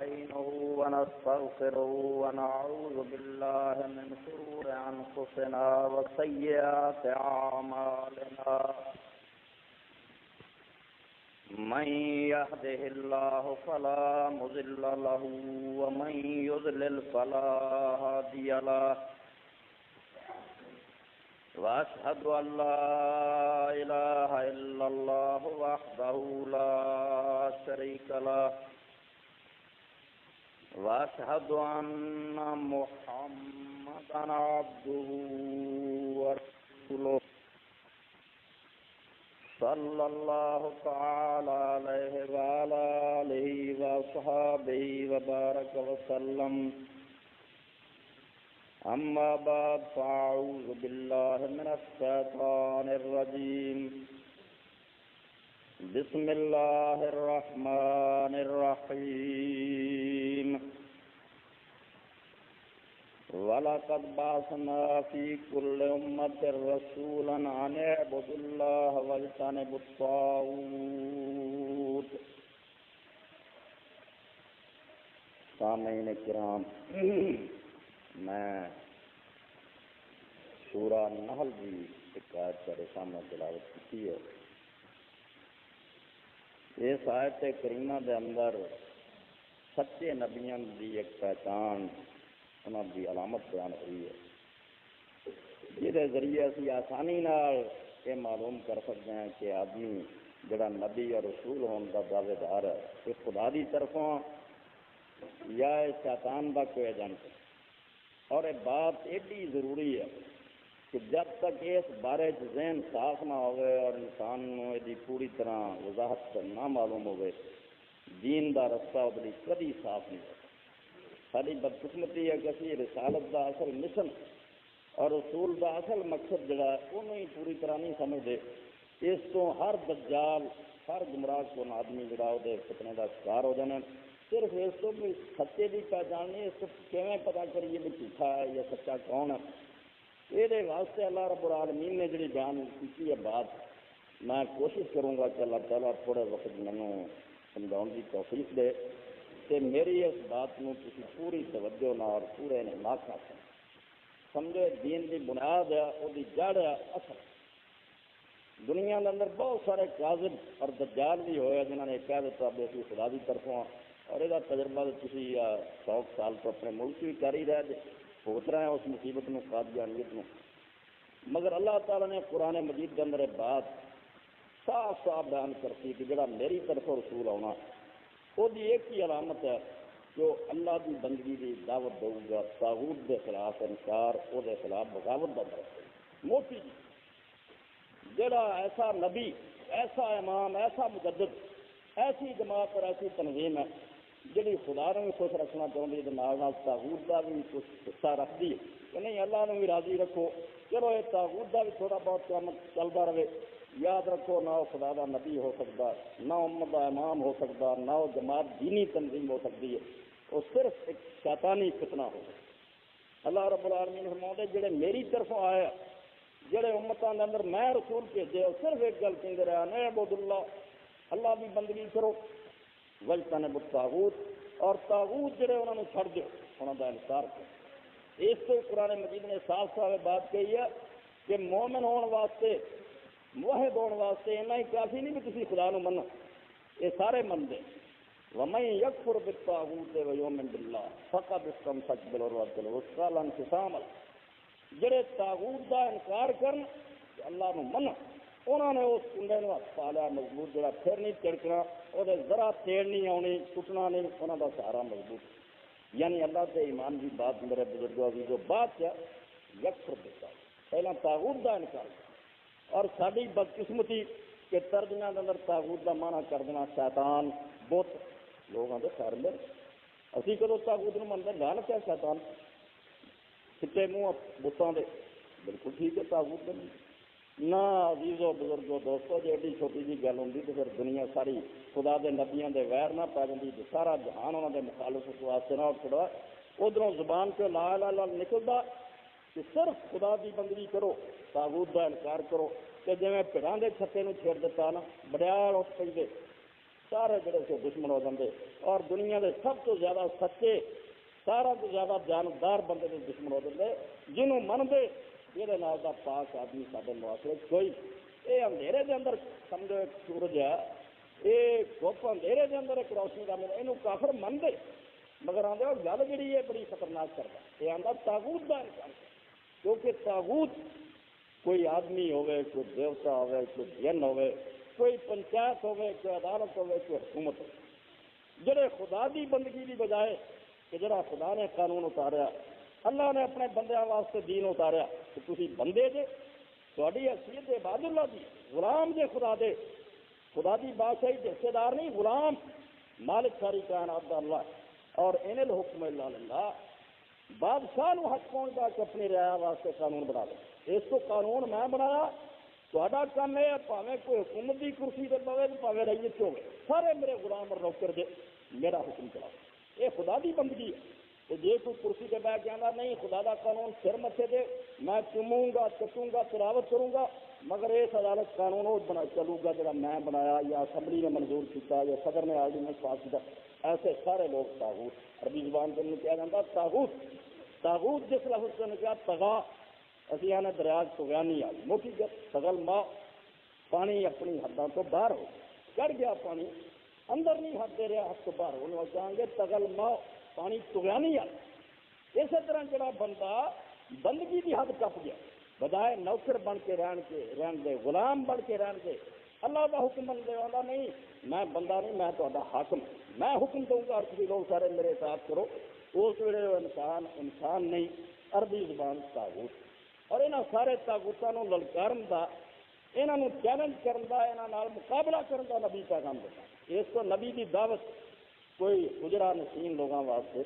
ونستعينه ونستغفره ونعوذ بالله من شرور أنفسنا وسيئات أعمالنا من يهده الله فلا مضل له ومن يضلل فلا هادي له وأشهد أن لا إله إلا الله وحده لا شريك له وأشهد أن محمدا عبده ورسوله صلى الله تعالى عليه وعلى آله وأصحابه وبارك وسلم أما بعد فأعوذ بالله من الشيطان الرجيم بسم الله الرحمن الرحيم وَلَقَدْ بَعَثْنَا فِي كُلِّ أُمَّةٍ رَسُولًا أَنِ اعْبُدُوا اللَّهَ وَاجْتَنِبُوا الطَّاغُوتَ۔ سامعین کرام، میں سورہ نحل کی ایک آیت کے سامنے تلاوت کی ہے۔ اس آیت کریمہ دے اندر سچے نبیوں کی ایک پہچان، انہوں کی علامت بیان ہوئی ہے، جہد ذریعے اسی آسانی نال یہ معلوم کر سکتے ہیں کہ آدمی جڑا نبی اور رسول ہونے کا دعوے دار ہے کہ خدا کی طرفوں یا شیطان کا کوئی ایجنٹ۔ اور یہ بات ایڈی ضروری ہے کہ جب تک اس بارے ذہن صاف نہ ہوئے اور انسان یہ پوری طرح وضاحت نہ معلوم ہوئے، دین کا رستہ اس لیے کبھی صاف نہیں ہوتا۔ ساری بدقسمتی ہے کہ اسی رسالت کا اصل مشن اور رسول کا اصل مقصد جڑا ہے انہوں ہی پوری طرح نہیں سمجھتے۔ اس کو ہر دجال، ہر گمراہ کو آدمی جڑا وہ فتنے کا شکار ہو جانا۔ صرف اس کو بھی سچے کی پہچان نہیں، اس کو کیویں پتا کریے بھی جھوٹا ہے یا سچا کون ہے۔ یہ واسطے اللہ رب العالمین نے جڑی بیان کی ہے بات، میں کوشش کروں گا کہ اللہ تعالیٰ تھوڑے وقت مینوں سمجھاؤں کی توفیق دے کہ میری اس بات کو کسی پوری توجہ نہ اور پورے انعماق نہ سمجھے۔ دین کی بنیاد ہے، وہ جڑ ہے اصل۔ دنیا کے اندر بہت سارے کاذب اور دجال بھی ہوئے جنہوں نے کہہ دیتا بے اسی خدا کی طرفوں، اور یہ تجربہ تھی 100 سال تو اپنے ملک بھی کر ہی رہے بھوت رہے ہیں اس مصیبت میں، قادیانیت میں۔ مگر اللہ تعالیٰ نے قرآن مجید کے اندر بات صاف صاف بیان کرتی کہ جڑا میری طرف رسول آنا وہ ایک ہی علامت ہے جو اللہ کی بندگی کی دعوت دے گا، طاغوت کے خلاف انکار، وہ خلاف بغاوت کا درس ہے۔ موٹی جی جڑا ایسا نبی، ایسا امام، ایسا مجدد، ایسی جماعت اور ایسی تنظیم ہے جڑی خدا نے بھی خوش رکھنا چاہتی ہے، طاغوت کا بھی کچھ حصہ رکھتی ہے کہ نہیں اللہ نے بھی راضی رکھو۔ چلو یہ طاغوت کا بھی تھوڑا بہت کام چلتا رہے۔ یاد رکھو نہ وہ خدا کا نبی ہو سکتا، نہ امت کا امام ہو سکتا، نہ وہ جماعت دینی تنظیم ہو سکتی ہے، وہ صرف ایک شیطانی فتنہ ہوگا۔ اللہ رب العالمین فرماتے جڑے میری طرف آئے، جڑے امتوں کے اندر میں رسول بھیجے، وہ صرف ایک گل کہتے رہے اعبد اللہ، اللہ کی بندگی کرو، واجتنبوا الطاغوت، اور طاغوت جڑے انہوں نے چھڑ دو، انہوں کا انکار کرو۔ اس سے قرآن مجید نے صاف صاف بات کہی ہے کہ مومن ہونے واسطے، موحد ہونے واسطے اتنا ہی کافی نہیں کہ تسی خدا نو منو، یہ سارے منتے۔ وَمَن يَكْفُرْ بِالطَّاغُوتِ وَيُؤْمِنْ بِاللَّهِ فَقَدِ اسْتَمْسَكَ بِالْعُرْوَةِ الْوُثْقَىٰ لَا انفصام۔ جڑے طاغوت کا انکار کرن، اللہ نو منو، انہوں نے اس کنڈے نو ہاتھ پا لیا مضبوط، جڑا پھر نہیں تڑکنا، وہ ذرا تیڑ نہیں آنی، ٹوٹنا نہیں، انہوں کا سہارا مضبوط۔ یعنی اللہ سے ایمان کی بات میرے بزرگوں کی جو بات ہے یکفر دیتا، پہلا طاغوت کا انکار۔ اور ساری بدقسمتی کہ ترجمہ کے اندر طاغوت کا معنی کر دینا شیطان، بت۔ لوگ آتے خیر میرے اسی کدو طاغوت نو منتے، لعنت ہے شیطان، سچے منہ بتوں دے، بالکل ٹھیک ہے طاغوت کے نہ۔ عزیزو بزرگو دوستو، جی ایڈی چھوٹی جی گل ہوتی تو پھر دنیا ساری خدا دے نبیوں دے ویر نہ پی جاتی، سارا جہان انہوں دے مخالفت واسطے نہ اٹھڑا۔ ادھروں زبان سے لا لا لا نکلتا کہ صرف خدا کی بندگی کرو، طاغوت کا انکار کرو، کہ جی بھڑاں دے چھتے نو چھیڑ دیتا نا، بڑیال اٹھ پہ سارے جڑے سے دشمن ہو جاتے، اور دنیا کے سب تو زیادہ سچے، سارا تو زیادہ جاندار بندے کے دشمن ہو جاتے جنہوں منگے یہ پاک آدمی سارے معاشرے کوئی۔ یہ اندھیرے کے اندر سمجھو ایک سورج ہے، یہ گپ اندھیرے کے اندر ایک روشنی کا ملا، یہ کافر منگے مگر آدھے وہ گل جی ہے بڑی خطرناک کرتا، یہ آتا تاغوت کا انسان، کیونکہ تاغوت کوئی آدمی ہوئے، کوئی دیوتا ہوئے، کوئی جن ہوئے، کوئی پنچایت ہوئے، کوئی عدالت ہوئے، کوئی حکومت ہو، جڑے خدا دی بندگی کی بجائے کہ جڑا خدا نے قانون اتاریا، اللہ نے اپنے بندیاں واسطے دین اتاریا کہ تسی بندے جے، تہاڈی حیثیت عباد اللہ دی، غلام جے خدا دے، خدا دی بادشاہی کے حصے دار نہیں، غلام، مالک ساری کائنات دا اللہ ہے، اور ان الحکم الا للہ، بادشاہ نو حق پہنچا کہ اپنی رعایا واسطے قانون بنا لے، اس کو قانون میں بنایا، تہاڈا کام ہے پاویں کوئی حکومت کی کرسی تے پوے پاویں رعیت ہوے، سارے میرے غلام اور نوکر دے، میرا حکم چلاؤ، یہ خدا دی بندگی ہے۔ تو جے کوئی کرسی تے بیٹھ کے آندا نہیں خدا دا قانون سر متھے دے، میں چوموں گا چٹوں گا تلاوت کروں گا، مگر اس عدالت قانون وہ بنا چلوں گا جڑا میں بنایا یا اسمبلی نے منظور کیا یا صدر نے آرڈیننس پاس کیا، ایسے سارے لوگ طاغوت، عربی زبان کے اندر کیا جاتا طاغوت، طاغوت جس لفظ سے کیا تغا، اسی آنے دریا تغیانی آئی موٹی تغل ماں، پانی اپنی حداں تو باہر ہو چڑھ گیا، پانی اندر نہیں حد دے رہا، حد تو باہر ہو کہیں گے تغل ماں، پانی تغیانی آئی۔ اسی طرح جڑا بندہ بندگی کی حد ٹپ گیا، بجائے نوکر بن کے رہن دے، غلام بن کے رہن دے، اللہ کا حکم بن دے والا نہیں، میں بندہ نہیں، میں تہاڈا حاکم، میں حکم دوں گا اور تسی لوگ سارے میرے ساتھ کرو، اس ویلے انسان نہیں، عربی زبان طاغوت، اور یہاں سارے طاغوتاں للکارن دا، یہاں چیلنج کرن دا، یہاں نال مقابلہ کرن دا نبی پیغام دیتا، اس کو نبی کی دعوت کوئی گجرا نشین لوگوں واسطے،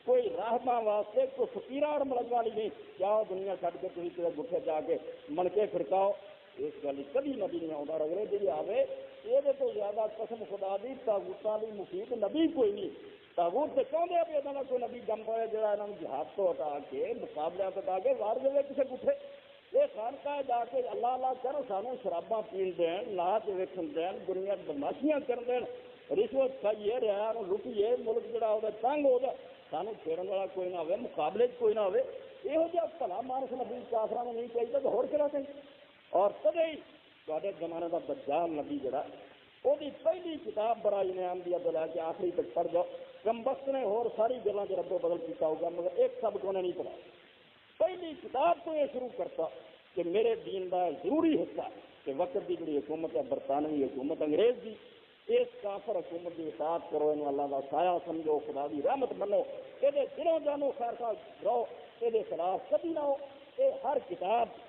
کوئی راہباں واسطے، کوئی فقیراں اور ملک والی نہیں، جاؤ دنیا چھڈ کے تھی کسی گٹھے جا کے من کے پھرکاؤ، اس گل کبھی نبی نہیں آتا، اگلے جی آئے یہ تو زیادہ قسم خدا دی طاغوتاں دی مفید نبی کوئی نہیں، طاغوت تو چاہتے ہیں بھی یہاں کوئی نبی جم پائے جا یہاں جہاد تو ہٹا کے مقابلے تو ہٹا کے وار دے کسی گٹھے، یہ خانقاہ جا کے اللہ اللہ کر سانو شراباں پین دین، ناچ ویکھن دین، دنیا بدماشیاں کر دین، رشوت کھائیے، ریا لٹیے، ملک جڑا ہوگا تنگ ہو جائے، سانو پھیرن والا کوئی نہ ہوئے، مقابلے کوئی نہ ہوئے، یہو جہاں بھلا مانس نبی کافراں نہیں چاہیے تو ہور کہڑا چاہیے، اور کدے ہی تواڈے زمانے کا دجال نبی جڑا وہ پہلی کتاب برائے انعام دیا تو لے کے آخری تک پڑھ جاؤ، کمبخت نے اور ساری گلوں سے رد و بدل کیا ہوگا مگر ایک سبق انہیں نہیں پڑھا، پہلی کتاب تو یہ شروع کرتا کہ میرے دین کا ضروری حصہ کہ وقت کی جڑی حکومت ہے برطانوی حکومت انگریز کی، اس کافر حکومت کی اطاعت کرو، انہوں اللہ کا سایہ سمجھو، خدا کی رحمت منو، یہ دلوں جانو خیر خواہ رہو، یہ خلاف کبھی نہ ہو، یہ ہر کتاب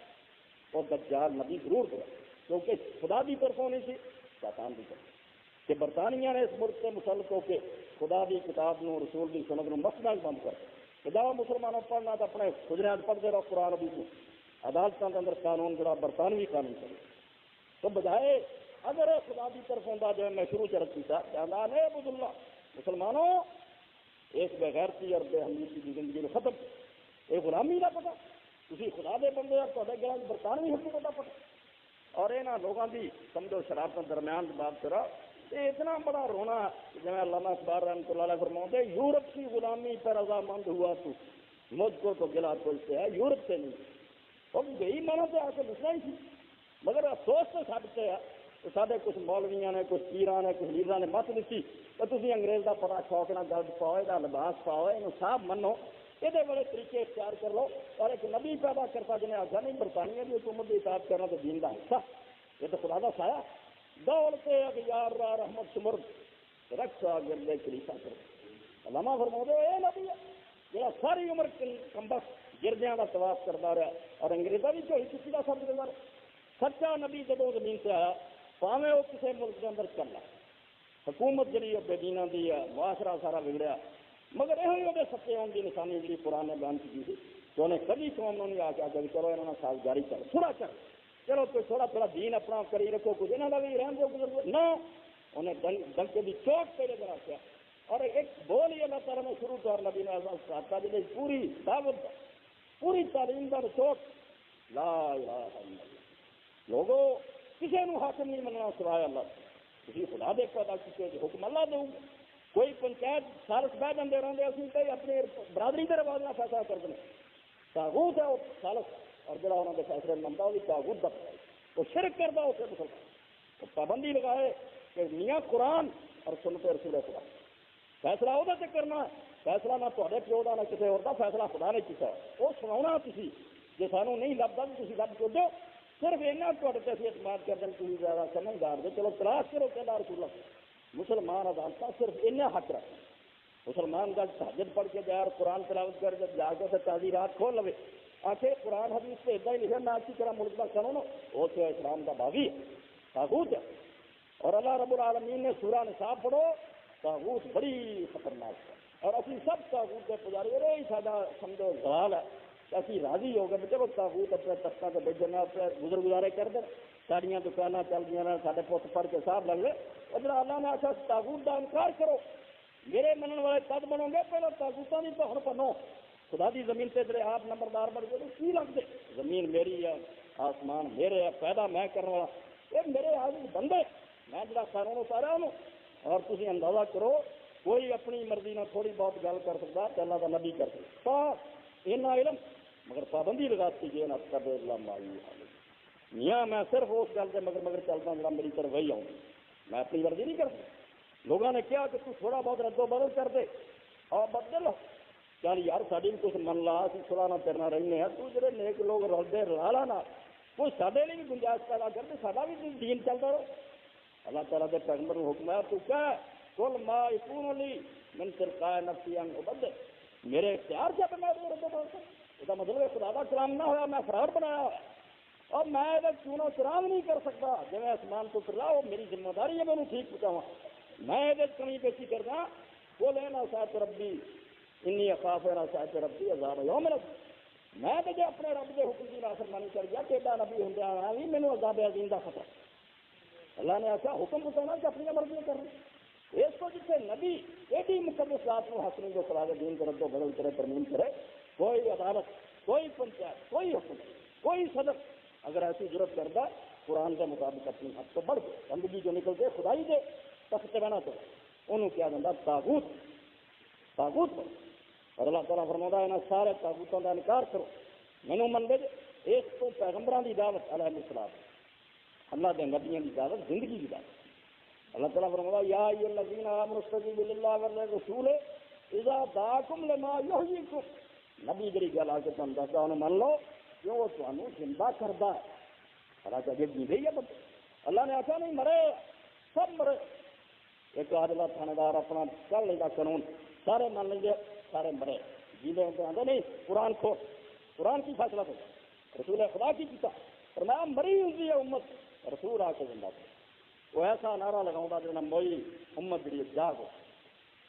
اور دجال نبی ضرور کرو، کیونکہ خدا کی طرفوں نہیں سی شیطان کی طرف، کہ برطانیہ نے اس ملک سے مسلط ہو کے خدا کی کتاب نو رسول کی سنت نو مسئلہ بند کر کہ جاؤ مسلمانوں پڑھنا تو اپنے خجرے پڑھتے رہو قرآن ابھی کو، عدالتوں کے اندر قانون جڑا برطانوی قانون چلے، تو بجائے اگر خدا کی طرف ہوں جو میں شروع چ رکھی تھا کہنا نہیں عبد اللہ مسلمانوں اس بغیرتی اور بے حمیتی کی زندگی میں ختم، یہ غلامی کا پتا، تھی خدا دے بندے اور تے گلوں کی برطانوی حکومت کا پتا، اور یہاں لوگوں کی سمجھو شرارت درمیان بات کرا، یہ اتنا بڑا رونا جی علامہ اقبال رحمۃ اللہ علیہ فرماتے ہیں یورپ کی غلامی پر رضامند ہوا تو مجھ کو تو گلا کوئی سے ہے یورپ سے نہیں، اب یہی مانا تو آ کے دسنا ہی تھی، مگر افسوس تو سٹتے ہیں تو سارے کچھ مولویاں نے کچھ پیران نے کچھ لیڈر نے مت دیتی تو تھی انگریز کا پتا شوق نہ گرد پاؤ، یہ لباس پاؤ، یہ صاف منو، یہ بڑے طریقے اختیار کر لو، اور ایک نبی پیدا کرتا جنہیں آخر نہیں برطانیہ کی حکومت کی اطاعت کرنا تو دین کا حصہ، یہ تو خدا کا سایہ، دولتے اغیار را رحمت سمرد رکھا گردے کلیسا کر، علامہ فرماتے اے نبی ہے جہاں ساری عمر کمبخت گردیاں کا طواف کرتا رہا اور انگریزوں کی جوڑی چکی کا سب کرتا رہا، سچا نبی جدو زمین سے آیا پاویں وہ کسی ملک کے اندر چل رہا، حکومت جی بے دینہ دی ہے، معاشرہ سارا بگڑیا، مگر یہ وہ سچے ہونے کی نشانی جی قرآن نے بیان کی تھی تو انہیں کبھی قوم نہیں آ کے کہ چلو یہاں سازگاری کرو، تھوڑا کر چلو کوئی تھوڑا تھوڑا دین اپنا کری رکھو، کچھ یہاں کا بھی رہن دو نہ، انہیں ڈنکے کی چوٹ پہلے دن رکھا، اور ایک بول ہی اللہ تعالیٰ نے شروع کر نبی نے کہا جی پوری دعوت پوری تعلیم کا چوٹ لا الہ الا اللہ، لوگوں کسی نو حاکم نہیں مننا سوائے اللہ، تھی خدا دے پیدا کیتے کہ حکم اللہ دوں کوئی پنچایت سالس بہ جاتے رہتے اسی تے اپنے برادری کے رواج کا فیصلہ کرتے ہیں تاغوت ہے وہ سالس اور جڑا انہوں کے فیصلے منتا وہ تاغوت کا وہ شرک کرتا اسے مسلمان وہ پابندی لگائے کہ میاں قرآن اور سنت رسول خدا فیصلہ وہ کرنا ہے فیصلہ نہ تے پیو کا نہ کسی اور فیصلہ خدا نے کیا وہ سنا تھی جی سانو نہیں لبتا تو تھی لب چلو صرف اینا تے اسی اعتماد کر دیں تھی زیادہ سمجھدار دے چلو تلاش کرو کہ اللہ رسول اللہ مسلمان عدالت صرف اینا حق رکھ مسلمان کا تہجد پڑھ کے جائے قرآن تلاوت کر کے جا کے تعزیرات کھول لے آخر قرآن حدیث سے ادا ہی لکھا میں اچھی طرح ملک کا قانون وہ تو اسلام کا باغی ہے تاغوت ہے اور اللہ رب العالمین نے سورہ نساء پڑھو تاغوت بڑی خطرناک ہے اور اسی سب تاغوت کے پجاری یہ سارا سمجھو زوال ہے کہ اسی راضی ہو گئے چلو تاغوت اپنے تختوں سے بیچ جانا اپنے گزر گزارے کر دیں ساڑیاں دکانیں چل دیا سارے پت پڑھ کے صاحب لگ گئے اور جب اللہ نے آخر تاغوت کا انکار کرو میرے منن والے تد بنو گے پہلے تاغوتوں کی تو ہوں بنو خدا دی زمین سے تیرے آپ نمبردار بن گئے کی لگتے زمین میری ہے آسمان میرے ہے پیدا میں کرنے والا یہ میرے آدمی بندے میں جڑا قانون اتارا ہوں اور تھی اندازہ کرو کوئی اپنی مرضی نہ تھوڑی بہت گل کر سکتا ہے اللہ کا نبی کر سکتا اینا علم مگر پابندی لگاتی جی نہ کر اللہ مائی میاں میں صرف اس گل سے مگر چلتا ہوں جڑا میری طرف وہی آؤں میں اپنی مرضی نہیں کر سکتا لوگوں نے کیا کہ تھوڑا بہت رد و بدل کر دے اور بدل چل یار ساری بھی کچھ من لا اسی سلاح نہ کرنا رہنے ہیں تو جڑے نیک لوگ رلتے رلا نہ کوئی سارے لیے بھی گنجائش پیدا کرتے سارا بھی دین چلتا رہو اللہ تعالیٰ کے پیغمبر حکم ہے تو کیا کل ما یکون لی من تلقاء نفسی ان ابدل میرے اختیار سے بنا دے رد و بدل اس کا مطلب ہے خدا کا کلام نہ ہوا میں فراڈ بنایا ہوا اور میں اگر چونو چرام نہیں کر سکتا جی میں آسمان کو پھر لاؤ میری ذمہ داری ہے میں نے ٹھیک پہنچاؤں میں یہ کمی پیشی کرنا وہ لینا ساتھ ربی انی اخاف نہ ساتھ ربی عذاب یوم رب میں تو جو اپنے رب کے حکم کی نافرمانی کر گیا ٹیڈا نبی ہوں بھی مینو عذاب عظیم کا خطرہ اللہ نے آخیا حکم بتانا کہ اپنی مرضی کرنا اس کو جتنے نبی ایڈی مقدس ذات کو حاصل جو قرار دین کر دو بدل کرے ترمیم کرے کوئی عدالت کوئی پنچایت کوئی حکومت کوئی صدر اگر ایسی ضرورت کرتا قرآن کے مطابق اپنی حق تو بڑھ گئے بندگی جو نکلتے خدائی دے تخت بنا تو انہوں کیا جاتا تاغوت تاغوت اور اللہ تعالیٰ فرماتا ہے نا سارے تاغوتوں کا انکار کرو مینو من دے ایک تو پیغمبروں کی دعوت علیہ السلام اللہ کے نبیوں کی دعوت زندگی کی دعوت اللہ تعالیٰ فرماتا یا ایھا الذین آمنوا استجیبوا للہ والرسول اذا دعاکم لما یحییکم نبی جڑی گل آ کے تم دستا انہوں من لو کیوں وہ تمہیں زندہ کرتا ہے اللہ کا جب جی ہے بندے اللہ نے آخیا نہیں مرے سب مرے ایک عادلہ تھانے دار اپنا چل لیتا قانون سارے مان لیں گے سارے مرے جیلے ہوتے آتے نہیں قرآن کی فیصلہ کرو رسول خدا کی کیتا اور میں مری ہوئی ہے امت رسول آ کے زندہ کرو وہ ایسا نعرہ لگاؤں جا موئی امت جڑی جاگ ہو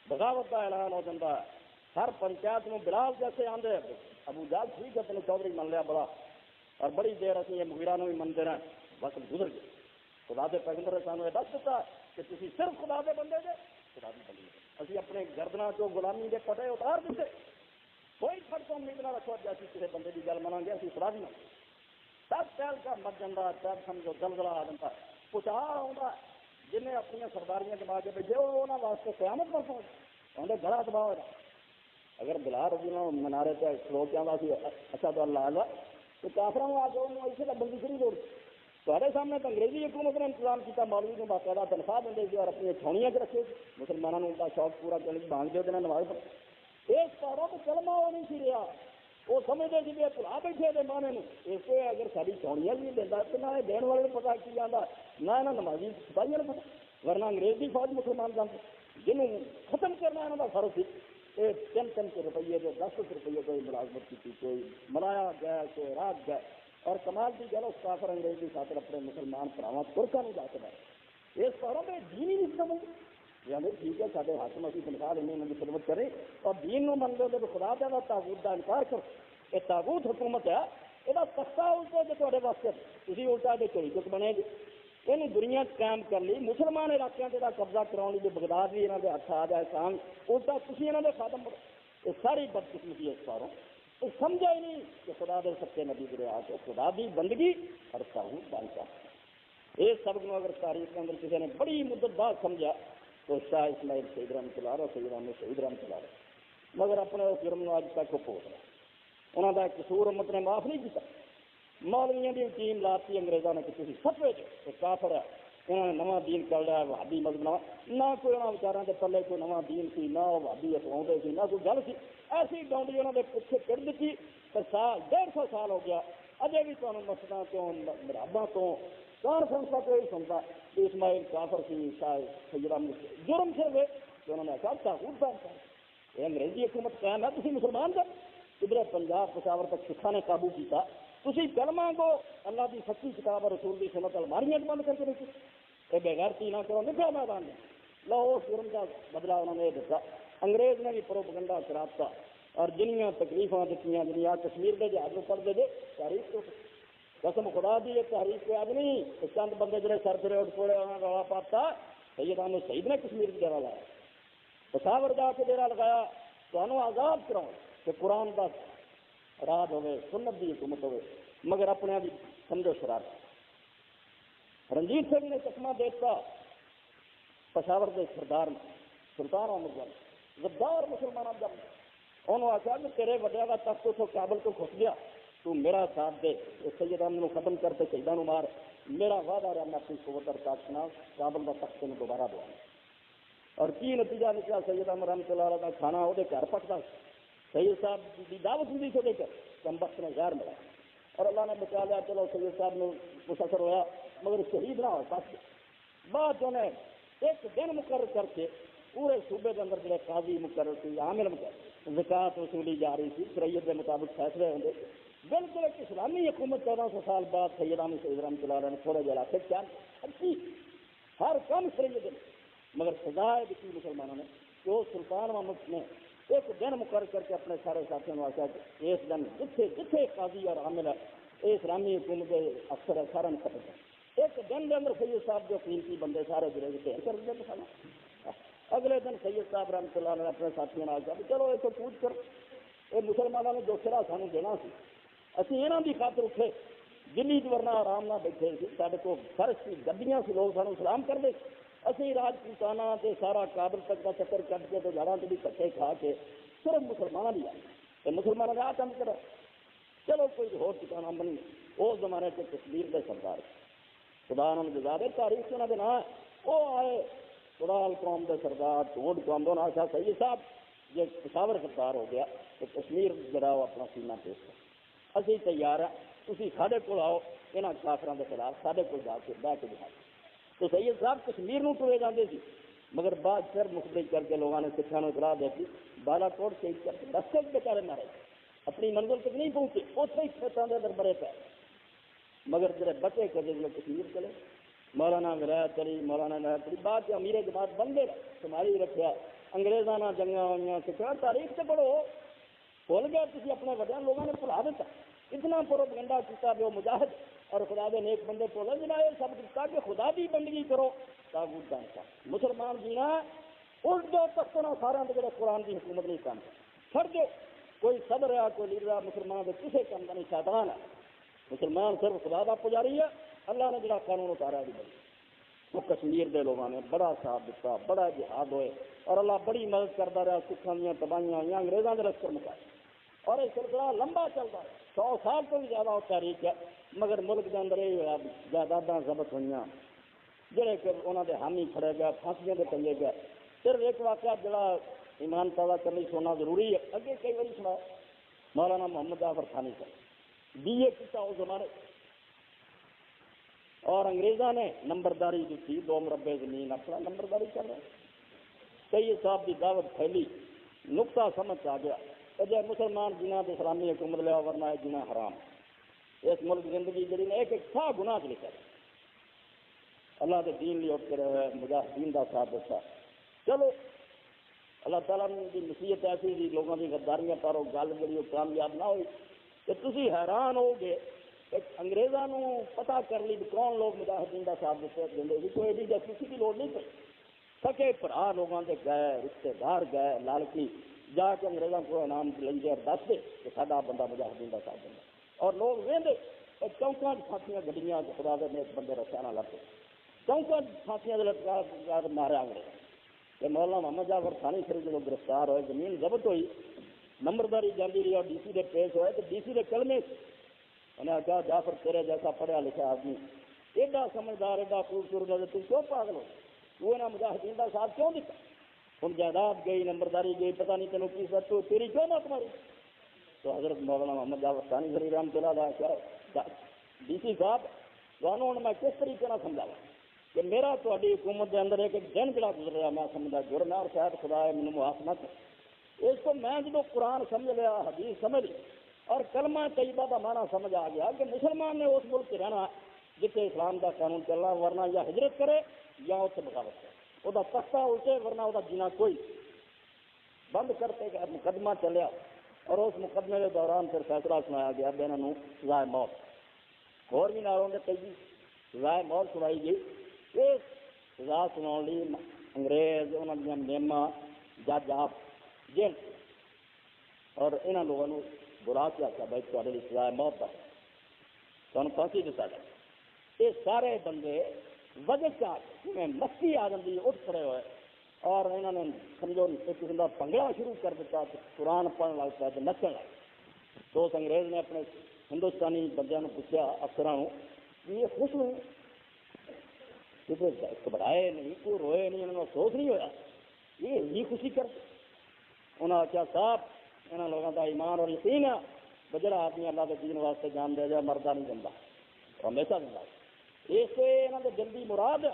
بغاوت کا اعلان ہو جاتا ہے ہر پنچایت میں بلال جیسے آدھے ابو جال ٹھیک ہے تین چودھری من لیا بڑا اور بڑی دیر اسی مغیرہ بھی منتے رہے وقت گزر گئے خدا کے پیغمبر سانو یہ دس دیتا کہ تھی صرف خدا کے بندے جے خدا کی بندے اسی اپنے گردنا چو غلامی کے پٹے اتار دیتے کوئی فرق امید نہ رکھو جیسی کسی بندے کی گل منا گیا اسی خدا کی نہ سب پہل کا مر جاتا سب سمجھو دلدلہ آ جاتا کچھ آ جنہیں اپنی سرداریاں دبا کے بھیجے وہاں واسطے قیامت پر پہنچ انہیں گلا دبا ہوا اگر بلا رضی اللہ منارے پہ لوگ کیا سی اچھا تو اللہ اللہ تو کافروں میں آ کے انہوں اسے بندی کری لوڑ تھوڑے سامنے تو انگریزی حکومت نے انتظام کیا مولوی کو باقاعدہ تنخواہ دیں گے اور اپنی چھوڑیاں کے رکھے مسلمانوں نے ان کا شوق پورا کرنے کی بانگ دے نماز پر ایک پاروں کو کلمہ وہ نہیں سی رہا وہ سمجھتے سی بھی پلا بیٹھے تھے مانے اس کو اگر ساری چھوڑیاں بھی دینا تو نہ دین والے نے پتا کی جانا نہ یہاں نمازی سپاہیوں نے پتا ورنہ انگریز کی فوج مسلمان جانتے جنہوں ختم کرنا یہاں کا فرض سی یہ 300 روپیے کے 10 روپیے کوئی ملازمت کی کوئی منایا گیا کوئی رات گئے اور کمال کی گل اس کافر انگریز کی خاطر اپنے مسلمان پراواں ترکا نہیں جا سکتا اس طرح میں دین ہی نہیں سمجھ یعنی ٹھیک ہے سارے حاکم اسی تنخواہ لیں انہوں کی خدمت کریں اور دین من لو تو خدا دیا تاغوت کا انکار کرو یہ تاغوت حکومت ہے یہ تختہ الٹا جو تے واسطے تھی الٹا جو چوری چک بنے گی یہ دنیا قائم کر لی مسلمان علاقوں سے قبضہ کراؤ جو بغداد بھی یہاں کے ہاتھ آ جائے کام الٹا تھی یہاں کے خاتم بڑھو یہ ساری بدقسمتی ہے اس باروں تو سمجھا ہی نہیں کہ خدا دے سچے نبی گرے آ کے خدا دی بندگی اور تاغوت کا انکار یہ سبق نو اگر تاریخ کے اندر کسی نے بڑی مدت بعد سمجھا تو شاہ اسماعیل شہید رحمۃ اللہ علیہ سید احمد شہید رحمۃ اللہ علیہ، مگر اپنے اس جرم نو اج تک پوچھ رہا، انہوں کا قصور امت نے معاف نہیں کیا۔ مولویوں کی ٹیم لاتی انگریزوں نے کہ تھی سچے کافر ہے، انہوں نے نواں دین کر لیا وہابی مذہب نہ کوئی انہوں بچاروں کے پلے کوئی نواں دین سی، نہ وہ وہابی اپنا سی، نہ کوئی گل سی، ایسی ڈونڈی انہوں نے پیچھے کر دیتی۔ پر سال 150 سال ہو گیا، اجے بھی تمہیں مسجدوں تو مراباں تو کانفرنس کا کوئی سنتا کہ اسماعیل کافر سی، شاہ سید احمد جرم سے ہوئے کہ انہوں نے کہا تاغوت کا انسان، یہ انگریزی حکومت قائم ہے، تھی مسلمان جب کدھر پنجاب پشاور تک سکھا نے قابو کیا، تھی کلمہ کو اللہ کی سچی کتاب اور رسول کی سنت الماریاں بند کر کے رکھی، یہ بغیرتی نہ کرو نکلا میدان میں لو اس جرم کا بدلہ انہوں نے دیتا۔ انگریز نے بھی پروپگنڈا کراتا اور جنیاں تکلیفاں دیتی جنیا کشمیر کے جہاز میں پڑھ دے دے تاریخ کو قسم خدا دی تحریک کے آدمی چند بندے جڑے سر پھرے اٹھ پڑے انہوں نے رولا پاتا سید احمد شہید نے کشمیر کی ڈیرا لایا، پشاور جا کے ڈیرا لگایا تو انہوں آزاد کراؤ کہ قرآن کا راج ہوئے سنت کی حکومت ہوئے، مگر اپنے بھی سمجھو شرارت۔ رنجیت سنگھ نے چکما دیتا پشاور کے سردار سلطان احمد غالب غدار مسلمانوں جب انہوں نے آخیا کہ تیرے وڈیا کا تخت تو کابل کو کھس گیا، تو میرا ساتھ دے سید احمد کو ختم کرتے شہیدان مار، میرا وعدہ رہا میں اپنی قوت اور طاقت نال کابل کا تخت میں دوبارہ دوں۔ اور کی نتیجہ نکلا، سید احمد رحمۃ اللہ علیہ کا کھانا وہ گھر پکتا، سید صاحب کی دعوت ہوئی سے لے کر کم وقت میں زہر ملا اور اللہ نے بچا لیا، چلو سید صاحب نے مسافر ہوا مگر شہید نہ ہو بس۔ بعد انہیں ایک دن مقرر کر کے پورے صوبے کے اندر جڑے قاضی مقرر سی، عامل مقرر، زکات وصولی جا رہی تھی، شریعت کے مطابق فیصلے ہوں گے، بالکل ایک اسلامی حکومت 1400 سال بعد سید احمد شہید رحمۃ اللہ علیہ نے تھوڑے جہاں سے کیا اچھی ہر کام شریعت دے، مگر سزا ہے دیتی مسلمانوں نے کہ وہ سلطان محمد نے ایک دن مقرر کر کے اپنے سارے ساتھیوں نے آخیا کہ اس دن جتھے جتھے قاضی اور عامل ہے یہ اسلامی حکومت کے افسر ہے سارا ختم کر، ایک دن کے اندر سید صاحب جو قیمتی بندے سارے جڑے ہوتے کر دیا۔ اگلے دن سید صاحب رحمۃ اللہ نے اپنے ساتھیوں نے آخیا چلو یہ تو پوچھ کر یہ مسلمانوں نے جو سرا سانو دینا سی اسی یہاں کی خاطر اٹھے دلی ورنہ آرام نہ بیٹھے سی، سارے کو فرش کی گڈیاں سے لوگ سانو سلام کرتے، اسی راجپوتانہ سے سارا کابل تک کا چکر کٹ کے تو جڑوں سے بھی کٹھے کھا کے صرف مسلمانوں بھی آئے تو مسلمانوں نے آ کام کرا، چلو کوئی ہو ٹھکانا بنی اس زمانے کے کشمیر کے سردار خدا انہوں نے جزا دے تاریخ سے انہوں نے نام وہ آئے قرال قوم کے سردار ٹوڈ قوم دونوں آخیا سید صاحب یہ پشاور سردار ہو گیا تو کشمیر جڑا وہ اپنا سینہ پیش کر، اسی تیار ہیں تھی سارے کو آؤ یہاں کافروں کے خلاف سارے کو جا کے بہ کے دکھا تو سید صاحب کشمیر نو ٹرے جاتے تھے، مگر بعد پھر مختلف کر کے لوگوں نے سکھوں نے اطلاع دیتی بالا کوٹ شہید کر کے رستے بیچارے مارے اپنی منزل تک نہیں پہنچے، اتنے ہی کھیتوں کے اندر بڑے پے، مگر جڑے بچے کرتے جو کشمیر چلے مولانا ولایت علی مولانا ولایت علی بعد امیر جماعت بن گئے سنبھالی رکھا، انگریزوں نے جنگاں ہوئی سکھا تاریخ سے پڑھو بھول گیا تھی اپنے وڈیا لوگوں نے بھلا دیتا، اتنا پروپگنڈا کیا بھی وہ مجاہد اور خدا دے نیک بندے کو جنا یہ سب کیا کہ خدا کی بندگی کرو تاغوت کا انسان مسلمان جینا الٹ دو تختنا سارا جڑے قرآن کی حکومت نہیں کام چھڑ دو، کوئی صدر ہے کوئی لیڈر ہے مسلمان کے کسی کام کا نہیں شیطان ہے، مسلمان صرف خدا کا پجاری ہے، اللہ نے جڑا قانون اتارا بھی بھائی وہ کشمیر کے لوگوں نے بڑا ساتھ دیتا، بڑا جہاد ہوئے اور اللہ بڑی مدد کرتا رہا، سکھوں دیا تباہیاں ہوئی انگریزوں کے لشکر مکائے اور یہ سلسلہ لمبا چلتا ہے 100 سال تو بھی زیادہ تاریخ ہے، مگر ملک کے اندر یہ ہوا جائیداداں ضبط ہوئی جڑے کہ انہوں نے حامی کھڑے گئے پھانسیاں کے ٹنگے گئے، صرف ایک واقعہ جڑا ایمان تازہ کرنے سونا ضروری ہے اگے کئی بار سنا مولانا محمد جعفر ثانی کا بی اے کیا اس زمانے اور انگریزوں نے نمبرداری جو تھی 2 مربع زمین اپنا نمبرداری کر رہے، سید صاحب کی دعوت پھیلی، نقطہ سمجھ آ گیا جی مسلمان جنہ تو اسلامی حکومت لیا ورنہ ہے جنہ حرام، اس ملک زندگی جی نے ایک سا گناہ چ لکھا اللہ کے دین لیے اٹھ کر مجاہدین کا ساتھ دیتا، چلو اللہ تعالیٰ کی نصیحت ایسی تھی لوگوں کی غداریاں پر گل جی کامیاب نہ ہوئی کہ تھی حیران ہو گے انگریزوں کو پتا کر لی کون لوگ مجاہدین کا ساتھ دیتے دیں کوئی ایڈی جی کسی کی لوڑ نہیں پڑی، سکے برا لوگوں کے گئے رشتے دار گئے لالکی جا کے انگریزوں کو انعام لیں گے اور دس دے کہ ساڈا بندہ مجاہدین کا ساتھ دینا اور لوگ وہدے چونکاں پھانسیاں گڈیاں خدا دے نیک بندے رسیا نہ لگ چونکاں پھانسیاں لٹکا ماریا انگریز کہ مولانا محمد جعفر ثانی شریف جب گرفتار ہوئے زمین ضبط ہوئی نمبرداری جاتی رہی اور ڈی سی دے پیش ہوئے تو ڈی سی دے کلمے انہیں آخیا جعفر تیرے جیسا پڑھیا لکھا آدمی ایڈا سمجھدار ایڈا خوبصورت ہے تو کیوں پاگل ہو تو انہیں مجاہدین کا ساتھ کیوں دیتا ہوں جائیداد گئی نمبرداری گئی پتہ نہیں تینوں کی سر تو تیری کیوں مت ماری تو حضرت مولانا محمد جعفر ثانی شریف رحمۃ اللہ علیہ ڈی سی صاحب تمہوں میں کس طریقے نہ سمجھاوا کہ میرا تاری حکومت کے اندر ایک دن جڑا گزر رہا میں سمجھا جرم ہے اور شاید خدا ہے مجھے معاف نہ کر اس کو میں جب قرآن سمجھ لیا حدیث سمجھ لی اور کلمہ طیبہ کا معنی سمجھ آ گیا کہ مسلمان نے اس ملک سے رہنا جتنے اسلام کا قانون چلنا ورنہ یا ہجرت کرے یا اس سے بغاوت کرے وہ تختہ اسے ورنہ وہ جینا کوئی بند کرتے کہ مقدمہ چلیا اور اس مقدمے کے دوران پھر فیصلہ سنایا گیا کہ انہوں سزائے موت اور بھی ناروں نے کئی سزائے موت سنائی گئی اس سزا سنا لی انگریز انہوں نے نیما جج آپ جیل اور انہوں لوگوں نے برا کیا تھا بھائی تھوڑے لیے سزائے موت کا تمہیں پھانسی دتا جائے یہ سارے بندے وجہ کیا میں مستی آ جاتی اٹھ کھڑے ہوئے اور انہوں نے سمجھو ایک قسم کا بھنگڑا شروع کر دیتا قرآن پڑھنے لگ پیا نچن لگ تو اس انگریز نے اپنے ہندوستانی بندیاں نے پوچھا افسران یہ خوش ہوئے کیونکہ گھبرائے نہیں کوئی روئے نہیں انہوں نے افسوس نہیں ہوا یہ خوشی کر انہوں نے کیا صاحب انہوں لوگوں کا ایمان اور یقین ہے بجڑا آدمی اللہ کے دین واسطے جان دے جائے مردہ نہیں جمتا ہمیشہ جمتا اس سے یہاں کے جلدی مراد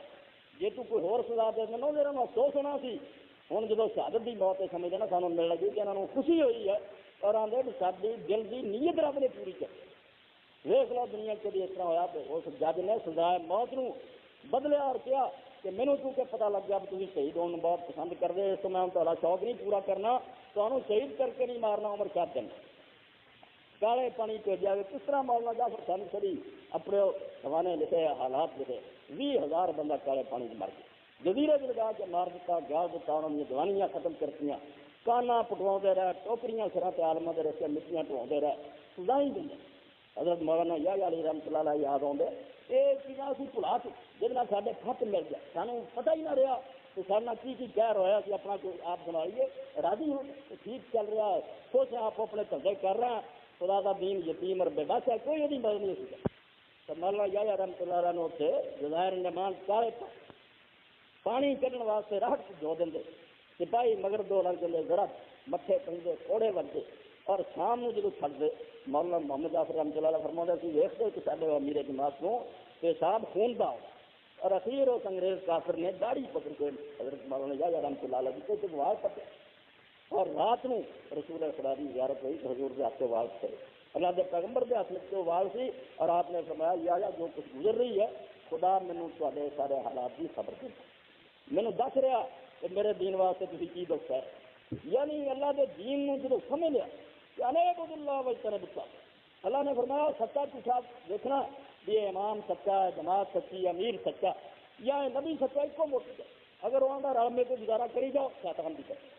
جی تو کوئی ہور سزا دے دینا میرا افسوس ہونا سی ہوں جب شہادت کی موت سمجھتے نا سانوں مل لگی کہ انہوں نے خوشی ہوئی ہے اور آدھے بھی ساری دل کی نیت رب نے پوری کر ویس لو دنیا کبھی اس طرح ہوا تو اس جج نے سزائے موت نو بدلیا اور کیا کہ مینوں کیونکہ پتہ لگ گیا تھی شہید ہونے بہت پسند کرتے اس تو میں تھوڑا شوق نہیں پورا کرنا تو شہید کر کے نہیں مارنا عمر قید دینا کالے پانی پہ جائے کس طرح مولانا جعفر ثانی شریف اپنے زمانے لکھے حالات لکھے 20,000 بندہ کالے پانی سے مر گیا جزیرے میں لگا کے مار دیتا گال دیتا انہوں نے دوانیاں ختم کرتیاں کانا پٹوا رہے ٹوکریاں سرا کے عالموں کے رستے مٹیاں ٹوا رہے سزائیں دیں حضرت مولانا یا علی رحمۃ اللہ علیہ یاد آتے یہ چیزاں اسی بھلا کے جہد سارے خط مل گیا سانوں پتہ ہی نہ رہا کہ سارا کی کہہ رہا کہ اپنا کوئی آپ سنائیے راضی ہو ٹھیک چل رہا ہے سوچ آپ اپنے دھندے کر رہے ہیں خدا کا دین یتیم اور بے بس ہے کوئی وہی مدد نہیں سکتا تو مولانا یا رحمۃ اللہ علیہ اتنے جزائر نمان کالے پانی کھڑنے واسطے راہٹ دھو دیں سپاہی مگر دو لگ جاتے گڑھ مٹھے پہنتے کوڑے لگتے اور شام کو جب چھڑتے مولانا محمد جعفر رحمۃ اللہ علیہ فرماتے کہ ویستے کہ سارے امیر جماعت کو پیشاب خون کا ہو اور اخیر اس انگریز کافر نے داڑھی پکڑ کے حضرت مولانا یا رحمۃ اللہ علیہ کو وال پکڑے اور رات میں رسول خدا کی زیارت ہوئی حضور کے ہاتھ سے وال کرے اللہ کے پیغمبر کے ہاتھ میں وال سی اور آپ نے فرمایا یا جو کچھ گزر رہی ہے خدا مینوں تے سارے حالات کی خبر دے مینوں دس رہا کہ میرے دین واسطے تھی کی دستا ہے یعنی اللہ کے دین نے جب سمجھ لیا کہ انیک اللہ وجہ بچا اللہ نے فرمایا سچا جھوٹا دیکھنا یہ امام سچا ہے جماعت سچی امیر سچا یا نبی سچا ایک کو موٹی ہے اگر وہ آدھا رام میں کو گزارا کری جاؤ شیطان بھی کرے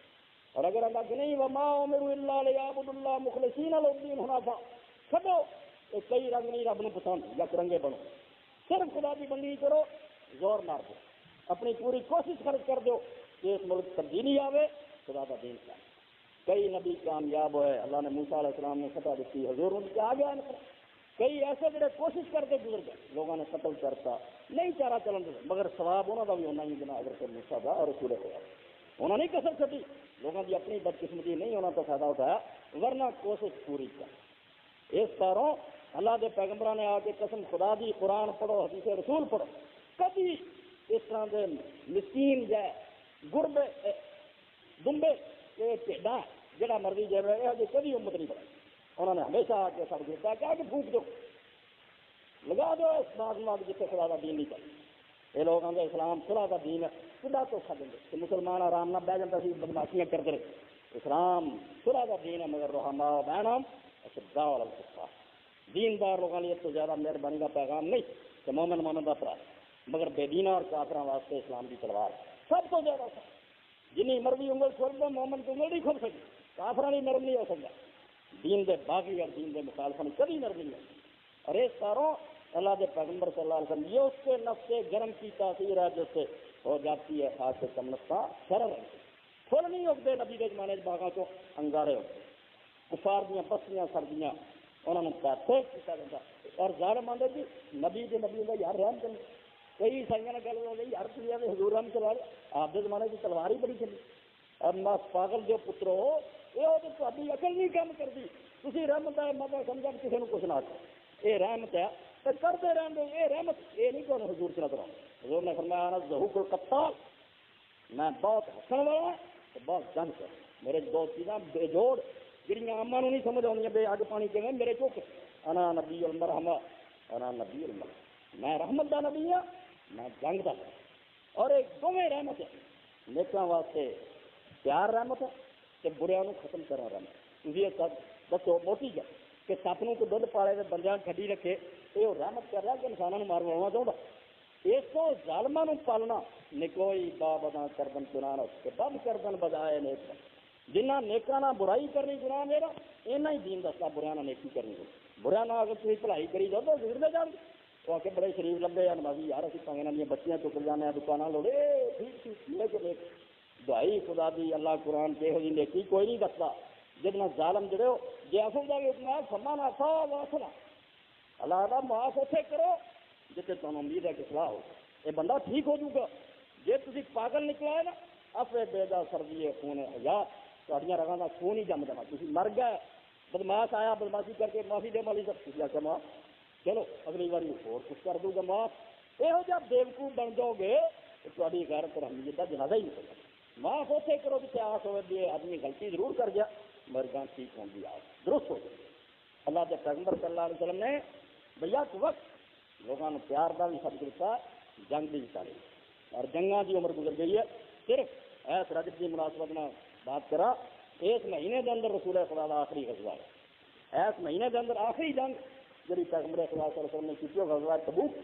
اور اگر اللہ کہ نہیں وما امروا الا ليعبدوا الله مخلصين له الدين حنفاء چھڈو یہ کئی رنگ نہیں رب نو پسند یا رنگے بنو صرف خدا کی بندگی کرو زور مار دو اپنی پوری کوشش خرچ کر دو کہ اس ملک تبدیلی آوے خدا کا دین کا کئی نبی کامیاب ہوئے اللہ نے موسیٰ علیہ السلام نے فتح دیتی حضور ان کے آگے آنے کئی ایسے جڑے کوشش کرتے گزر گئے لوگوں نے قتل کرتا نہیں چارہ چلن دے مگر ثواب انہوں کا بھی ہونا ہی جنا حضرت موسیٰ کا اور رسول خدا انہوں نے کسر کٹی لوگوں کی اپنی بدقسمتی نہیں ہونا تو فائدہ اٹھایا ورنہ کوشش پوری کر اس طرح اللہ کے پیغمبروں نے آ کے قسم خدا دی قرآن پڑھو حدیث رسول پڑھو کبھی اس طرح کے مسکین جائے گربے دمبے ٹھڈا جہاں مرضی جائے یہ کبھی امت نہیں بڑھائی انہوں نے ہمیشہ آ کے سڑ دیتا کہ آ کے پھونک دو لگا دو اس بات میں جتنے خدا کا دین نہیں چلے یہ لوگ آتے اسلام خدا کا دین ہے خدا تو کھا دیں کہ مسلمان آرام نہ بہ جاتا سی بدماشیاں کرتے رہے اسلام خدا کا دین ہے مگر رحماء بینہم اشداء علی الکفار دیندار لوگوں لیے تو زیادہ مہربانی کا پیغام نہیں کہ مومن مومن کا پرا مگر بے دینہ اور کافراں واسطے اسلام کی تلوار سب تو زیادہ تھا جنہیں مرضی انگل چھوڑ دو مومن کی انگل نہیں کھل سکی کافراں نہیں نرم نہیں ہو سکتا دین دے باقی اور دین دے مخالفت کبھی نرم نہیں ہو اور یہ ساروں اللہ کے پیغمبر صلی اللہ علیہ وسلم، یہ اس کے نفس گرم کی تاثیر ہے جس سے ہو جاتی ہے خاص کمنتا شرر پھول نہیں اگتے نبی کے زمانے باغوں کو انگارے ہوتے کفار دیا بستیاں سردیاں انہوں نے پیسے کیا جاتا اور ظالم آدھے جی نبی کے نبی کا یار رحم چلے کئی عیسائیوں نے گل ہو گئی یار کیا حضور رحم چلا آپ کے زمانے کی تلوار ہی بڑی چلی اب میں پاگل جو پترو یہ تو تاری عقل نہیں کام کرتی تھی رحمت ہے مطلب سمجھا کسی نے کچھ نہ یہ رحمت ہے تو کرتے رہتے یہ رحمت یہ نہیں کہ حضور چلا کرا حضور نے فرمایا ظہور کو کتا میں بہت ہسن والا بہت جنگ کر میرے دو چیزاں بے جوڑ جہاں آما نہیں سمجھ آئی بے اگ پانی کے میرے چوک انا نبی المرحمہ انا نبی المرحمہ میں رحمت دا نبی ہاں میں جنگ دا اور ایک دونوں رحمت ہے نیکاں واسطے پیار رحمت ہے کہ بریاں ختم کرنا رحمت تھی دسو موٹی گل کہ سپنوں کو دھد پالے تو بندیاں کھڈی رکھے یہ رحمت کر رہا کہ انسانوں ماروانا چاہتا اس کو ظالماں پالنا نکوئی بابا کردن چنان کے بد کردن بجائے نیک جنہ نیکاں نہ برائی کرنی گناہ میرا اینا ہی دین دستا بریا نہ نیکی کرنی بریا نہ اگر تھی بھلائی کری جاؤ تو گر دے جان تو آ کے بڑے شریف لمبے یا نمازی یار اسی پنگے دیا بچیاں چک جانے دکانوں لوڑے ٹھیک ٹھیک نیک دعائی خدا دی اللہ قرآن کے یہ نیکی کوئی نہیں دستا جتنا ظالم جڑے ہو جی اصل کا اتنا سما سا واسنا اللہ کا معاف اتنے کرو جتنے تمہیں امید ہے کہ صلاح ہو یہ بندہ ٹھیک ہو جائے گا جی تھی پاگل نکلا ہے نا اپنے بےدا سردی خون حیات تھوڑیاں رگاں کا خون ہی جم دینا تھی مر گئے بدماش آیا بدماشی کر کے معافی دے والی سب کچھ آ معاف چلو اگلی بار اور کچھ کر دوں گا معاف یہو جب بیوقوف بن جاؤ گے تو تاری غیرت رحمیت کا جنازہ ہی نکل معاف اتنے کرو کہ آس ہوئے آدمی غلطی ضرور کر گیا مرگاں ٹھیک ہوں گی آس درست ہو گئی اللہ کے پیغمبر صلی اللہ علیہ وسلم نے بھیا وقت لوگوں نے پیار کا بھی سب دیتا جنگ بھی جتا رہی اور جنگاں کی عمر گزر گئی ہے صرف ایس رجب کی مناسبت میں بات کرا اس مہینے کے اندر رسول خدا کا آخری غزوہ ہے اس مہینے کے اندر آخری جنگ جی پیغمبر خدا صلی اللہ علیہ وسلم نے کی غزوہ تبوک